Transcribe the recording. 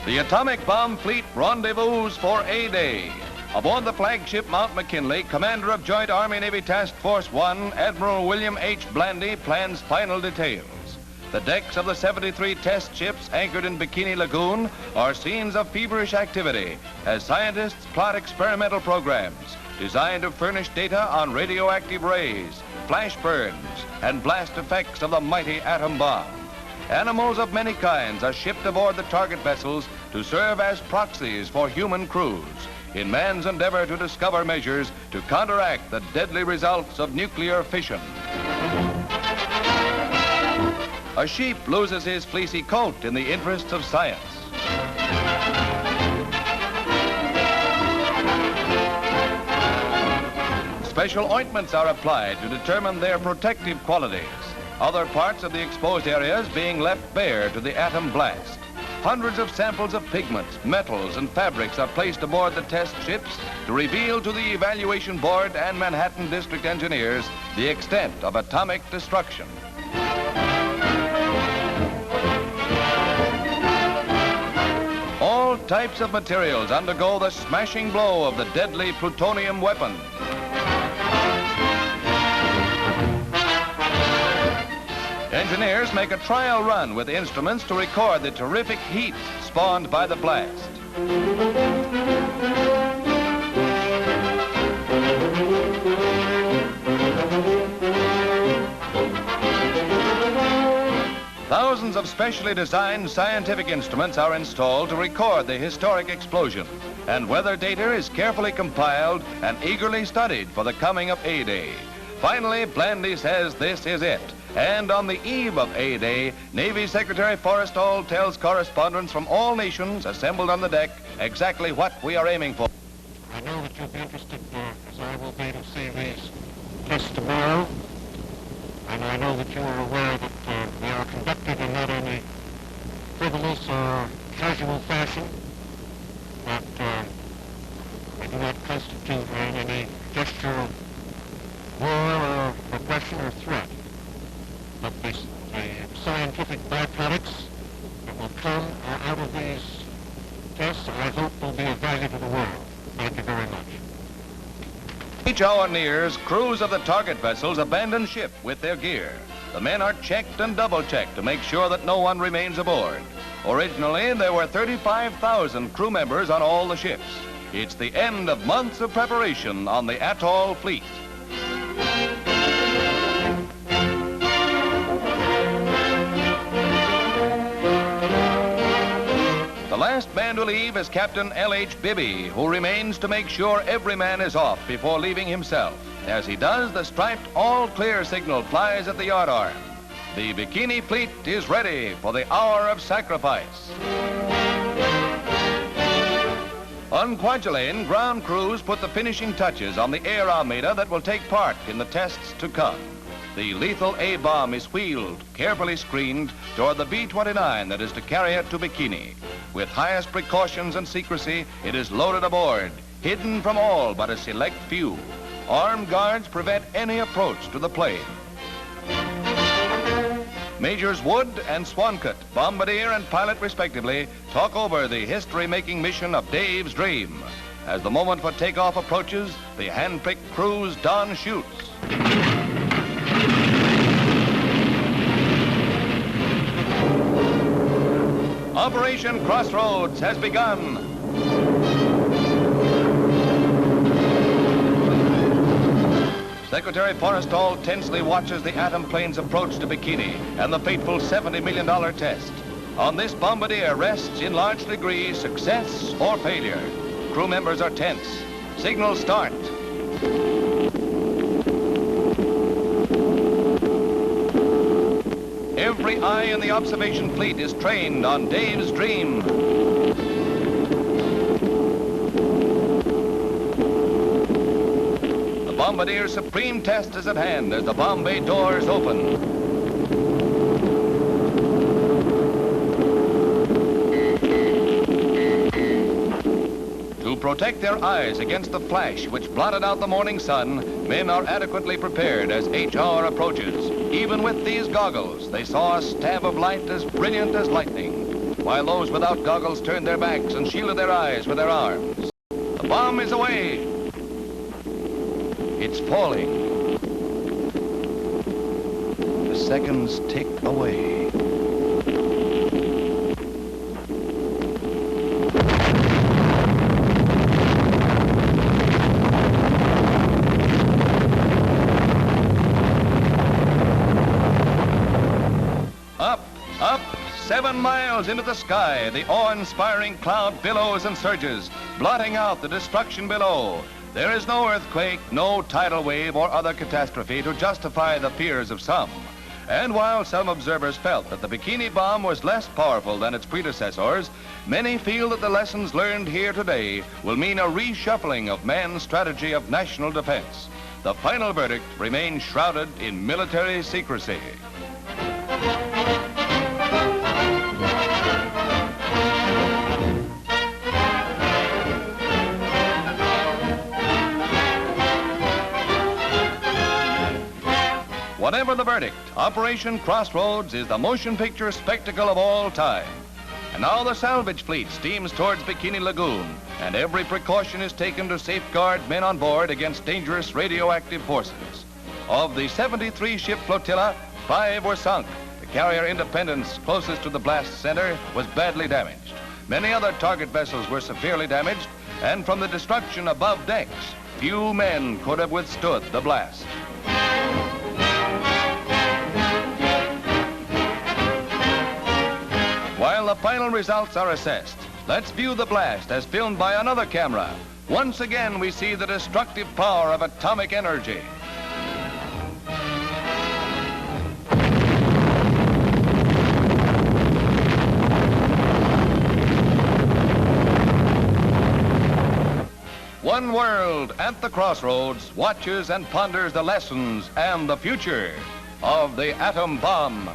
The atomic bomb fleet rendezvous for A-Day. Aboard the flagship Mount McKinley, commander of Joint Army-Navy Task Force 1, Admiral William H. Blandy, plans final details. The decks of the 73 test ships anchored in Bikini Lagoon are scenes of feverish activity as scientists plot experimental programs designed to furnish data on radioactive rays, flash burns, and blast effects of the mighty atom bomb. Animals of many kinds are shipped aboard the target vessels to serve as proxies for human crews in man's endeavor to discover measures to counteract the deadly results of nuclear fission. A sheep loses his fleecy coat in the interests of science. Special ointments are applied to determine their protective qualities. Other parts of the exposed areas being left bare to the atom blast. Hundreds of samples of pigments, metals, and fabrics are placed aboard the test ships to reveal to the evaluation board and Manhattan District engineers the extent of atomic destruction. All types of materials undergo the smashing blow of the deadly plutonium weapon. Engineers make a trial run with instruments to record the terrific heat spawned by the blast. Thousands of specially designed scientific instruments are installed to record the historic explosion, and weather data is carefully compiled and eagerly studied for the coming of A-Day. Finally, Blandy says this is it. And on the eve of A-Day, Navy Secretary Forrestal tells correspondents from all nations assembled on the deck exactly what we are aiming for. I know that you'll be interested, as I will be, to see these tests tomorrow. And I know that you are aware that they are conducted in not only frivolous or casual fashion, but they do not constitute any gesture of war or aggression or threat. But the scientific byproducts that will come out of these tests, I hope, will be of value to the world. Thank you very much. Each hour nears, crews of the target vessels abandon ship with their gear. The men are checked and double-checked to make sure that no one remains aboard. Originally, there were 35,000 crew members on all the ships. It's the end of months of preparation on the Atoll fleet. The last man to leave is Captain L.H. Bibby, who remains to make sure every man is off before leaving himself. As he does, the striped all-clear signal flies at the yardarm. The Bikini fleet is ready for the hour of sacrifice. On Kwajalein, ground crews put the finishing touches on the air armada that will take part in the tests to come. The lethal A-bomb is wheeled, carefully screened, toward the B-29 that is to carry it to Bikini. With highest precautions and secrecy, it is loaded aboard, hidden from all but a select few. Armed guards prevent any approach to the plane. Majors Wood and Swankett, bombardier and pilot respectively, talk over the history-making mission of Dave's dream. As the moment for takeoff approaches, the hand-picked crew's Don shoots. Operation Crossroads has begun. Secretary Forrestal tensely watches the atom plane's approach to Bikini and the fateful $70 million test. On this bombardier rests in large degree success or failure. Crew members are tense. Signals start. Every eye in the observation fleet is trained on Dave's dream. The bombardier's supreme test is at hand as the bomb bay doors open. To protect their eyes against the flash which blotted out the morning sun, men are adequately prepared as H-hour approaches. Even with these goggles, they saw a stab of light as brilliant as lightning. while those without goggles turned their backs and shielded their eyes with their arms. The bomb is away. It's falling. The seconds tick away. Up, 7 miles into the sky, the awe-inspiring cloud billows and surges, blotting out the destruction below. There is no earthquake, no tidal wave or other catastrophe to justify the fears of some. And while some observers felt that the Bikini bomb was less powerful than its predecessors, many feel that the lessons learned here today will mean a reshuffling of man's strategy of national defense. The final verdict remains shrouded in military secrecy. Whatever the verdict, Operation Crossroads is the motion picture spectacle of all time. And now the salvage fleet steams towards Bikini Lagoon, and every precaution is taken to safeguard men on board against dangerous radioactive forces. Of the 73-ship flotilla, 5 were sunk. The carrier Independence, closest to the blast center, was badly damaged. Many other target vessels were severely damaged, and from the destruction above decks, few men could have withstood the blast. While the final results are assessed, let's view the blast as filmed by another camera. Once again, we see the destructive power of atomic energy. One world at the crossroads watches and ponders the lessons and the future of the atom bomb.